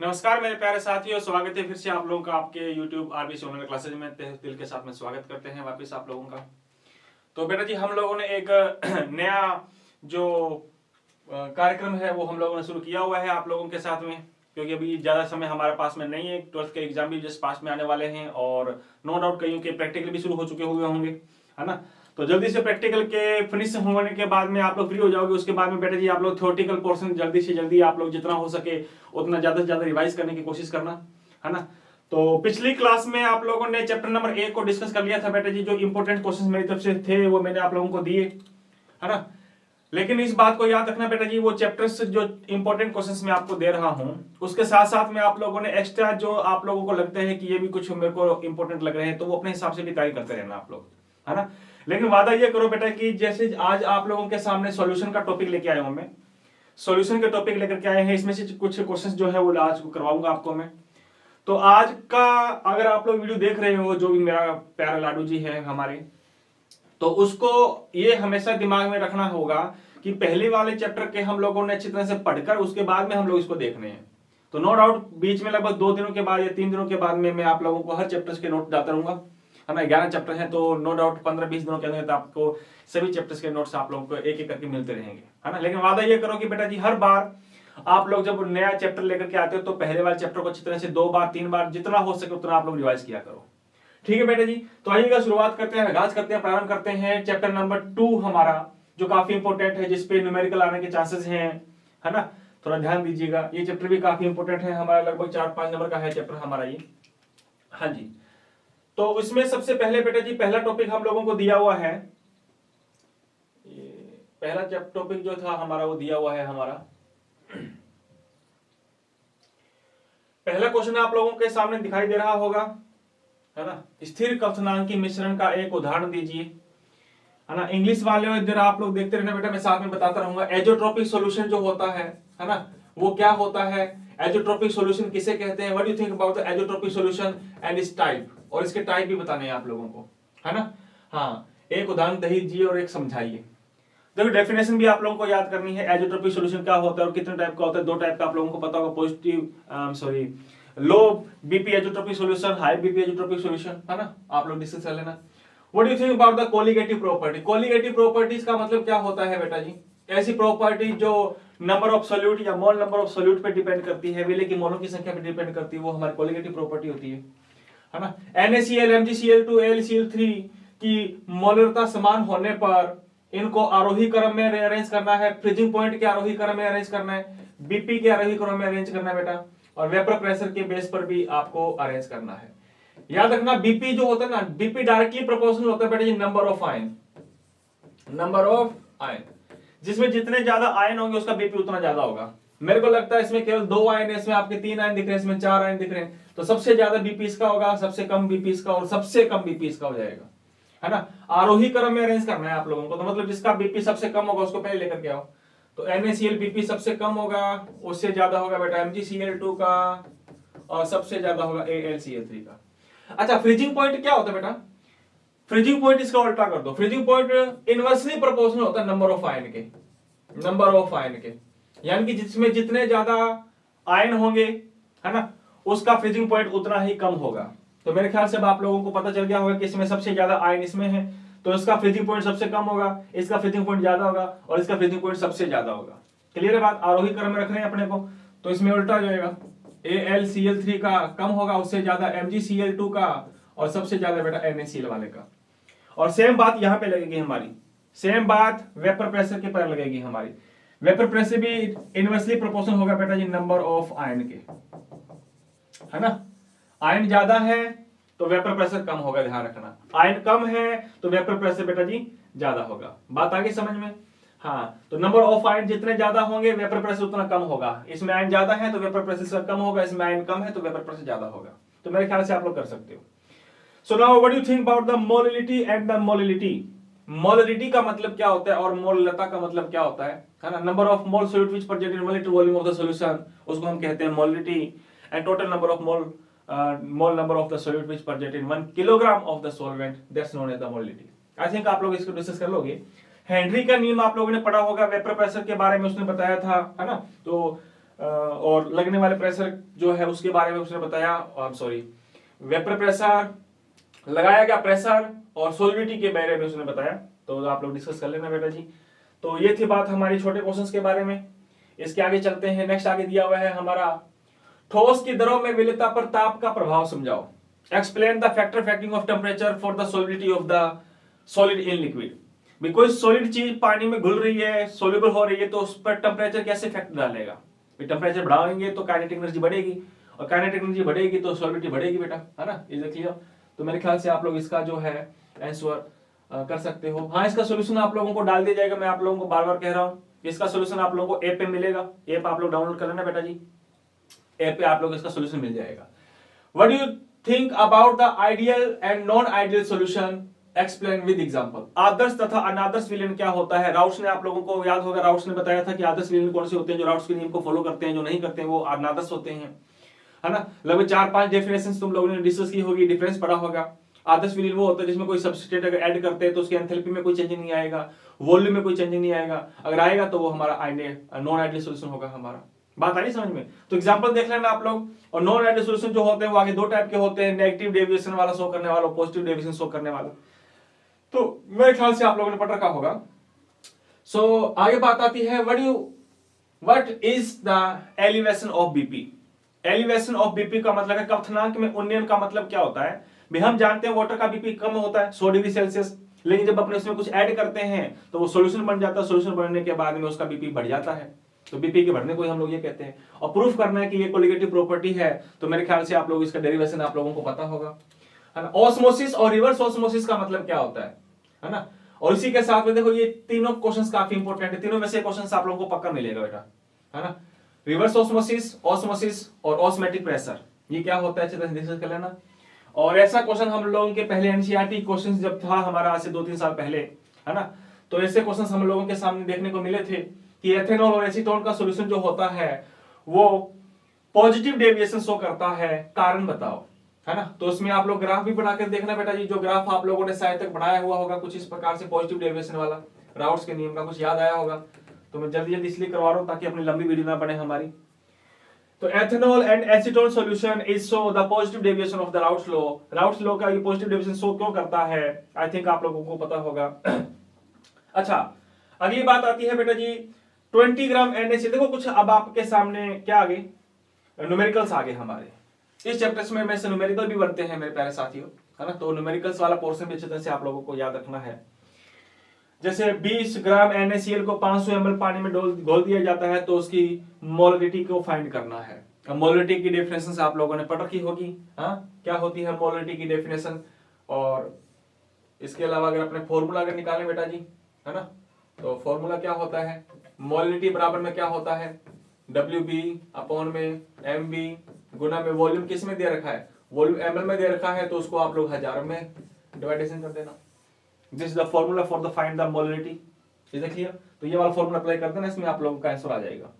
नमस्कार मेरे प्यारे साथियों, स्वागत है फिर से आप लोगों का आपके YouTube आरबीसी ऑनलाइन क्लासेज में। तहे दिल के साथ में स्वागत करते हैं वापस आप लोगों का। तो बेटा जी, हम लोगों ने एक नया जो कार्यक्रम है वो हम लोगों ने शुरू किया हुआ है आप लोगों के साथ में, क्योंकि अभी ज़्यादा समय हमारे पास में नहीं है। 12th के एग्जाम भी जस्ट पास में आने वाले हैं और नो डाउट कईयों के प्रैक्टिकल भी शुरू हो चुके हुए होंगे, है ना। तो जल्दी से प्रैक्टिकल के फिनिश होने के बाद में आप लोग फ्री हो जाओगे। उसके बाद में बेटा जी आप लोग थ्योरेटिकल पोर्शन जल्दी से जल्दी आप लोग जितना हो सके उतना ज्यादा से ज्यादा रिवाइज करने की कोशिश करना, है ना। तो पिछली क्लास में आप लोगों ने चैप्टर नंबर 1 को डिस्कस कर लिया था बेटा जी। जो इंपॉर्टेंट क्वेश्चन मेरी तरफ से थे वो मैंने आप लोगों को दिए, है ना। लेकिन इस बात को याद रखना बेटा जी, वो चैप्टर्स जो इंपॉर्टेंट क्वेश्चंस मैं आपको दे रहा हूं उसके साथ साथ में आप लोगों ने एक्स्ट्रा जो आप लोगों को लगता है कि ये भी कुछ मेरे को इंपॉर्टेंट लग रहे हैं तो वो अपने हिसाब से भी तैयारी करते रहना आप लोग, है ना। लेकिन वादा ये करो बेटा कि जैसे आज आप लोगों के सामने सॉल्यूशन का टॉपिक लेके आया हूं मैं, सॉल्यूशन के टॉपिक लेकर के आए हैं, इसमें से कुछ क्वेश्चंस जो है वो आज करवाऊंगा आपको मैं। तो आज का अगर आप लोग वीडियो देख रहे हो, जो भी मेरा प्यारा लाडू जी है हमारे, तो उसको ये हमेशा दिमाग में रखना होगा कि पहले वाले चैप्टर के हम लोगों ने अच्छी तरह से पढ़कर उसके बाद में हम लोग इसको देखने हैं। तो नो डाउट बीच में लगभग 2 दिनों के बाद या 3 दिनों के बाद में मैं आप लोगों को हर चैप्टर्स के नोट डालता रहूंगा, है ना। 11 चैप्टर हैं तो नो डाउट 15-20 दिनों के अंदर तो आपको सभी चैप्टर्स के नोट्स आप लोगों को एक एक करके मिलते रहेंगे, है ना। लेकिन वादा ये करो कि बेटा जी हर बार आप लोग जब नया चैप्टर लेकर के आते हो तो पहले वाले चैप्टर को अच्छी तरह से 2 बार 3 बार जितना हो सके उतना आप लोग रिवाइज किया करो, ठीक है बेटा जी। तो आइएगा शुरुआत करते हैं, आगाज करते हैं, प्रारंभ करते हैं चैप्टर नंबर 2 हमारा, जो काफी इंपॉर्टेंट है, जिसपे न्यूमेरिकल आने के चांसेस हैं, है ना। थोड़ा ध्यान दीजिएगा, ये चैप्टर भी काफी इंपॉर्टेंट है हमारा, लगभग 4-5 नंबर का है चैप्टर हमारा ये, हाँ जी। तो इसमें सबसे पहले बेटा जी पहला टॉपिक हम लोगों को दिया हुआ है, पहला टॉपिक जो था हमारा वो दिया हुआ है हमारा, पहला क्वेश्चन आप लोगों के सामने दिखाई दे रहा होगा, है ना। स्थिर कथनांकी मिश्रण का एक उदाहरण दीजिए, है ना। इंग्लिश वाले इधर आप लोग देखते रहना बेटा, मैं साथ में बताता रहूंगा। एजोट्रोपिक सॉल्यूशन जो होता है ना, वो क्या होता है, एजोट्रोपिक सॉल्यूशन किसे कहते हैं, what do you think about the azeotropic solution and it's type, और इसके टाइप भी बताने हैं आप लोगों को, है ना। हाँ, एक उदाहरण दीजिए और एक समझाइए। देखो डेफिनेशन भी आप लोगों को याद करनी है, एजोट्रोपिक सॉल्यूशन क्या होता है और कितने टाइप का होता है। 2 टाइप का आप लोगों को पता होगा, पॉजिटिव लो BP azeotropic solution, high BP azeotropic solution, है ना। आप लोग डिस्कस कर लेना। What do you think about the colligative property, colligative properties का मतलब क्या होता है बेटा जी, ऐसी प्रॉपर्टी जो नंबर ऑफ सोल्यूट या मोल नंबर ऑफ सोल्यूट पे डिपेंड करती है, विलेय की मोलों की संख्या पे डिपेंड करती है, वो हमारी कोलिगेटिव प्रॉपर्टी होती है ना। NaCl MgCl2 AlCl3 की मोलरता समान होने पर इनको आरोही क्रम में अरेंज करना है, फ्रीजिंग पॉइंट के आरोही क्रम में अरेंज करना है, बीपी के आरोही क्रम में अरेंज करना है बेटा, और वेपर प्रेशर के बेस पर भी आपको अरेंज करना है। याद रखना बीपी जो होता है ना, बीपी डायरेक्टली प्रोपोर्शनल होता है बेटा जी number of ion, number of ion, जिसमें जितने ज्यादा आयन होंगे उसका बीपी उतना ज्यादा होगा। मेरे को लगता है इसमें केवल 2 आयन है, इसमें आपके 3 आयन दिख रहे हैं, इसमें 4 आयन दिख रहे हैं, तो सबसे ज्यादा बीपी इसका होगा, सबसे कम बीपी इसका, और सबसे कम बीपी इसका हो जाएगा, है ना। आरोही क्रम में अरेंज करना है आप लोगों को, तो मतलब जिसका बीपी सबसे कम होगा उसको पहले लेकर के आओ। तो NaCl बीपी सबसे कम होगा, उससे ज्यादा होगा बेटा MgCl2 का, और सबसे ज्यादा होगा AlCl3 का। अच्छा, फ्रीजिंग पॉइंट क्या होता है बेटा, फ्रीजिंग पॉइंट इसका उल्टा कर दो। फ्रीजिंग पॉइंट इनवर्सली प्रोपोर्शनल होता है नंबर ऑफ आयन के, नंबर ऑफ आयन के, यानी कि जिसमें जितने ज्यादा आयन होंगे, है ना, उसका फ्रीजिंग पॉइंट उतना ही कम होगा। तो मेरे ख्याल से अब आप लोगों को पता चल गया होगा कि इसमें सबसे ज्यादा आयन इसमें है, तो इसका फ्रीजिंग पॉइंट सबसे कम होगा, इसका फ्रीजिंग पॉइंट ज्यादा होगा, और इसका फ्रीजिंग पॉइंट सबसे ज्यादा होगा। क्लियर है बात, आरोही क्रम में रख रहे हैं अपने को, तो इसमें उल्टा हो जाएगा, AlCl3 का कम होगा, उससे ज्यादा MgCl2 का, और सबसे ज्यादा बेटा NaCl वाले का। और सेम बात यहां पे लगेगी हमारी, सेम बात वेपर प्रेशर के पर लगेगी हमारी। वेपर प्रेशर भी इनवर्सली प्रोपोर्शनल होगा बेटा जी नंबर ऑफ आयन के, है ना। आयन ज्यादा है तो वेपर प्रेशर कम होगा, ध्यान रखना। आयन कम है तो वेपर प्रेशर बेटा जी ज्यादा होगा। बात आगे समझ में, हाँ। तो नंबर ऑफ आयन जितने ज्यादा होंगे वेपर प्रेशर उतना कम होगा। इसमें आयन ज्यादा है तो वेपर प्रेशर कम होगा, इसमें आयन कम है तो वेपर प्रेशर ज्यादा होगा। तो मेरे ख्याल से आप लोग कर सकते हो। So now what do you think about the molality and the molality. Molality का मतलब क्या होता है और मोललता का मतलब क्या होता है ना। Number of mole solute which present in molality volume of the solution, उसको हम कहते हैं molality. And total number of mole number of the solute which present in 1 kilogram of the solvent, that's known as the molality. I think आप लोग इसको discuss कर लोगे। Henry का नियम आप लोगों ने पढ़ा होगा वेपर प्रेशर के बारे में, उसने बताया था, है ना। तो और लगने वाले प्रेशर जो है उसके बारे में उसने बताया, सॉरी वेपर प्रेशर, लगाया गया प्रेशर और सोलिडिटी के बारे में उसने बताया। तो आप लोग डिस्कस कर लेना बेटा जी। तो ये थी बात हमारी छोटे क्वेश्चंस के बारे में। इसके आगे चलते हैं। नेक्स्ट आगे दिया हुआ है हमारा ठोस की दरों में विलेयता पर ताप का प्रभाव समझाओ। Explain the factor affecting of temperature for the solidity of the solid in liquid. भी कोई सॉलिड चीज पानी में घुल रही है, सोल्यूबल हो रही है, तो उस पर टेम्परेचर कैसे इफेक्ट डालेगा। टेम्परेचर बढ़ाएंगे तो काइनेटिक एनर्जी बढ़ेगी, और काइनेटिक एनर्जी बढ़ेगी तो सॉलिडिटी बढ़ेगी बेटा, है ना। Is it clear? तो मेरे ख्याल से आप लोग इसका जो है आंसर कर सकते हो। हाँ, इसका सोल्यूशन आप लोगों को डाल दिया जाएगा। मैं आप लोगों को बार बार कह रहा हूँ, इसका सोल्यूशन आप लोगों को ऐप पे मिलेगा। ऐप आप लोग डाउनलोड कर लेना बेटा जी, ऐप पे आप लोग इसका सोल्यूशन मिल जाएगा। What do you think about the ideal and non ideal solution, explain with example. आदर्श तथा अनादर्श विलयन क्या होता है। राउट्स ने आप लोगों को याद होगा, राउट्स ने बताया था कि आदर्श विलयन कौन से होते हैं, जो राउट्स के नियम को फॉलो करते हैं, जो नहीं करते हैं वो अनादर्श होते हैं, है ना। लगभग 4-5 डेफिनेशन तुम लोगों ने डिस्कस की होगी, डिफरेंस पढ़ा होगा। आदर्श विलयन वो होता है जिसमें कोई सब्सट्रेट अगर ऐड करते हैं तो उसकी एंथैल्पी में कोई चेंजिंग नहीं आएगा, वॉल्यूम में कोई चेंजिंग नहीं आएगा। अगर आएगा तो वो हमारा नॉन आइडियल सोल्यूशन होगा हमारा। बात आ रही समझ में? तो एग्जांपल देख लेना आप लोग। और नॉन आइडियल सोल्यूशन जो होते हैं वो आगे 2 टाइप के होते हैं, नेगेटिव डेविएशन वाला शो करने वाला, पॉजिटिव डेविएशन शो करने वाला। तो मेरे ख्याल से आप लोगों ने पढ़ रखा होगा। सो आगे बात आती है what is the elevation of BP. Elevation of BP का मतलब है क्वथनांक में उन्नयन का मतलब क्या होता है। भाई हम जानते हैं वाटर का बीपी कम होता है 100 डिग्री सेल्सियस, लेकिन जब अपने उसमें कुछ ऐड करते हैं तो वो सोल्यूशन बन जाता है। सोल्यूशन बनने के बाद में उसका बीपी बढ़ जाता है। तो बीपी के बढ़ने को हम लोग ये कहते हैं। और प्रूफ करना है कि ये कोलिगेटिव प्रॉपर्टी है, तो मेरे ख्याल से आप लोग इसका डेरिवेशन आप लोगों को पता होगा, है ना। ऑस्मोसिस और रिवर्स ऑस्मोसिस का मतलब क्या होता है ना। और इसी के साथ में देखो ये तीनों क्वेश्चंस काफी इंपॉर्टेंट है। तीनों में से क्वेश्चंस आप लोगों को पक्का मिलेगा बेटा, है ना। रिवर्स ऑस्मोसिस, ऑस्मोसिस और ऑस्मेटिक प्रेशर, ये क्या होता है अच्छे तरह से डिस्कस कर लेना। और ऐसा क्वेश्चन हम लोगों के पहले एनसीईआरटी क्वेश्चन जब था हमारा आज से 2-3 साल पहले, है ना, तो ऐसे क्वेश्चन हम लोगों के सामने देखने को मिले थे कि एथेनॉल और एसीटोन का सोल्यूशन जो होता है वो पॉजिटिव डेविएशन शो करता है, कारण बताओ, है ना। तो उसमें आप लोग ग्राफ भी बना कर देखना बेटा जी। जो ग्राफ आप लोगों ने शायद तक बनाया हुआ होगा कुछ इस प्रकार से, पॉजिटिव डेविएशन वाला, राउट्स के नियम का कुछ याद आया होगा। तो मैं जल्दी जल्दी इसलिए करवा रहा हूं ताकि अपनी लंबी वीडियो ना बने हमारी। तो ethanol and acetone solution is show the positive deviation of the routes law. Routes law का ये पॉजिटिव डेविएशन शो क्यों करता है, आई थिंक आप लोगों को पता होगा। अच्छा, अगली बात आती है बेटा जी 20 ग्राम NaCl। देखो कुछ अब आपके सामने क्या आ गए, न्यूमेरिकल्स आ गए हमारे। इस चैप्टर्स में से न्यूमेरिकल भी बनते हैं मेरे प्यारे साथियों, है ना। तो न्यूमेरिकल्स वाला पोर्शन भी अच्छी तरह से आप लोगों को याद रखना है। जैसे 20 ग्राम NaCl को 500 ml पानी में घोल दिया जाता है तो उसकी मोलरिटी को फाइंड करना है। अब मोलरिटी की डेफिनेशन आप लोगों ने पढ़ रखी होगी, हाँ, क्या होती है मोलरिटी की डेफिनेशन। और इसके अलावा अगर अपने फॉर्मूला अगर निकालें बेटा जी, है ना, तो फॉर्मूला क्या होता है, मोलरिटी बराबर में क्या होता है, WB अपॉन में MB गुना में वॉल्यूम किस में दे रखा है, वॉल्यूम ml में दे रखा है, तो उसको आप लोग 1000 में डिवाइडेशन कर देना। This is the formula for the find the molarity. Is it clear? तो ये वाला फॉर्मूला अप्लाई कर देना, इसमें आप लोगों का आंसर आ जाएगा।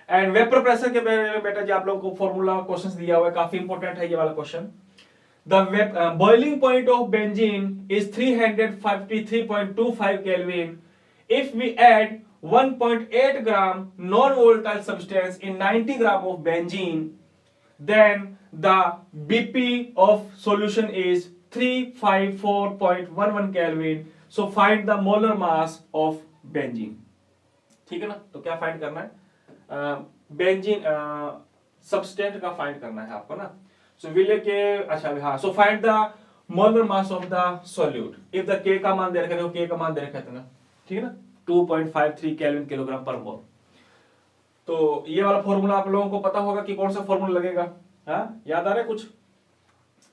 एंड वेपर प्रेशर के बेटा जी आप लोगों को फॉर्मूला क्वेश्चंस दिया हुआ है, काफी इंपॉर्टेंट है ये वाला question. The boiling point of benzene is 353.25 kelvin if we add 1.8 gram non-volatile substance in 90 gram of benzene, then the BP of solution is 354.11 Kelvin. So find the molar mass of benzene. ठीक है ना। तो क्या find करना है, benzene substance का find करना है आपको ना। सो विले के, अच्छा हाँ, so find the molar mass of the solute. If the K का मान दे रखा है, K का मान दे रखा है ना, ठीक है ना, 2.53 केल्विन किलोग्राम पर मोल। तो ये वाला फॉर्मूला आप लोगों को पता होगा कि कौन सा फॉर्मूला लगेगा, हाँ, याद आ रहा है कुछ,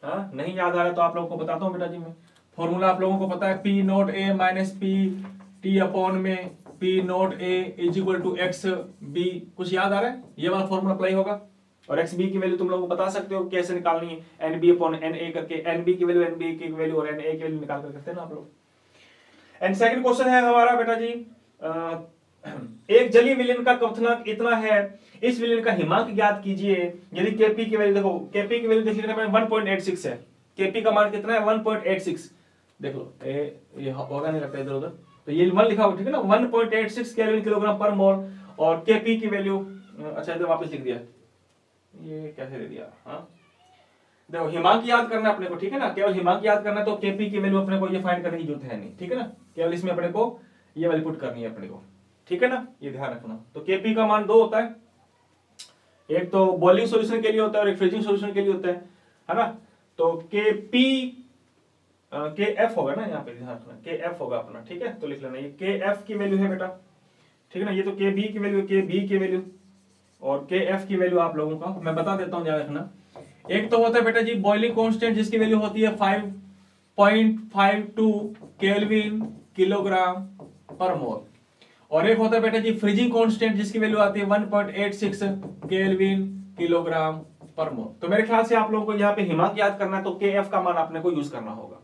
हाँ, नहीं याद आ रहा है तो आप लोगों को बताता हूँ बेटा जी मैं। फॉर्मूला आप लोगों को पता है P0A माइनस PT अपॉन में P0A is equal to XB। कुछ याद आ रहा है, ये वाला फॉर्मूला अप्लाई होगा। और XB की वैल्यू तुम लोगों को बता सकते हो कैसे निकालनी है, NB अपॉन NA करके, NB की वैल्यू NB की वैल्यू और NA की वैल्यू निकाल कर करते हैं ना आप लोग। एंड सेकंड क्वेश्चन है हमारा बेटा जी, एक जलीय विलयन का क्वथनांक इतना है, इस विलयन का हिमांक ज्ञात कीजिए। यदि Kp की वैल्यू देखो, Kp की वैल्यू देख लेना 1.86 है। Kp का मान कितना है 1.86, देख लो ये होगा नहीं लगता इधर उधर, तो ये 1 लिखा हुआ, ठीक है ना, 1.86 केल्विन किलोग्राम पर मोल। और Kp की वैल्यू अच्छा इधर वापस लिख दिया, ये कैसे दे दिया। हाँ देखो हिमांक याद करना है अपने को, ठीक है ना, केवल हिमांक याद करना है, तो केपी की वैल्यू अपने को ये फाइंड करने की जरूरत है नहीं, ठीक है ना, केवल इसमें अपने को ये वैल्यू पुट करनी है अपने को, ठीक है ना, ये ध्यान रखना। तो केपी का मान 2 होता है, एक तो बॉइलिंग सॉल्यूशन के लिए होता है और एक फ्रीजिंग सॉल्यूशन के लिए होता है ना। तो केपी के एफ होगा ना, यहाँ पे ध्यान रखना के एफ होगा अपना, ठीक है, तो लिख लेना ये के एफ की वैल्यू है बेटा, ठीक है ना, ये तो के बी की वैल्यू, के बी की वैल्यू और के एफ की वैल्यू आप लोगों का मैं बता देता हूं, ध्यान रखना। एक तो होता है बेटा जी बॉइलिंग कांस्टेंट जिसकी वैल्यू होती है 5.52 केल्विन किलोग्राम पर मोल, और एक होता है बेटा जी फ्रीजिंग कांस्टेंट जिसकी वैल्यू आती है 1.86 केल्विन किलोग्राम पर मोल। तो मेरे ख्याल से आप लोगों को यहाँ पे हिमांक याद करना है, तो के एफ का मान आपने को यूज करना होगा,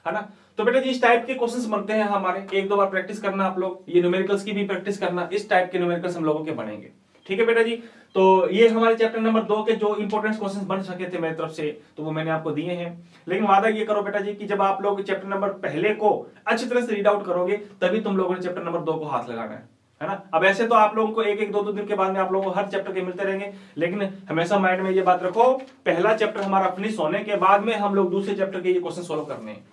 है ना। तो बेटा जी इस टाइप के क्वेश्चंस बनते हैं हमारे, एक दो बार प्रैक्टिस करना आप लोग, ये न्यूमेरिकल्स की भी प्रैक्टिस करना, इस टाइप के न्यूमेरिकल्स हम लोगों के बनेंगे, ठीक है बेटा जी। तो ये हमारे चैप्टर नंबर 2 के जो इंपॉर्टेंट क्वेश्चंस बन सके थे मेरी तरफ से, तो वो मैंने आपको दिए हैं। लेकिन वादा ये करो बेटा जी कि जब आप लोग चैप्टर नंबर पहले को अच्छी तरह से रीड आउट करोगे तभी तुम लोगों ने चैप्टर नंबर 2 को हाथ लगाना है ना। अब ऐसे तो आप लोगों को एक एक दो दो दिन के बाद में आप लोगों को हर चैप्टर के मिलते रहेंगे, लेकिन हमेशा माइंड में ये बात रखो, पहला चैप्टर हमारा फिनिश होने के बाद में हम लोग दूसरे चैप्टर के ये क्वेश्चन सोल्व करने हैं,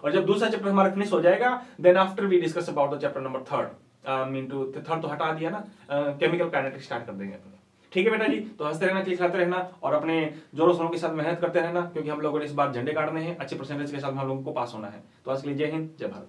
और जब दूसरा चैप्टर हमारा फिनिश हो जाएगा then after we discuss about the chapter number 3 third तो हटा दिया ना, केमिकल काइनेटिक्स स्टार्ट कर देंगे अपने, ठीक है बेटा जी। तो हंसते रहना, खिलखिलाते रहना और अपने जोरों शोरों के साथ मेहनत करते रहना, क्योंकि हम लोगों ने इस बार झंडे गाड़ने हैं, अच्छे परसेंटेज के साथ हम लोगों को पास होना है। तो आज के लिए जय हिंद, जय भारत।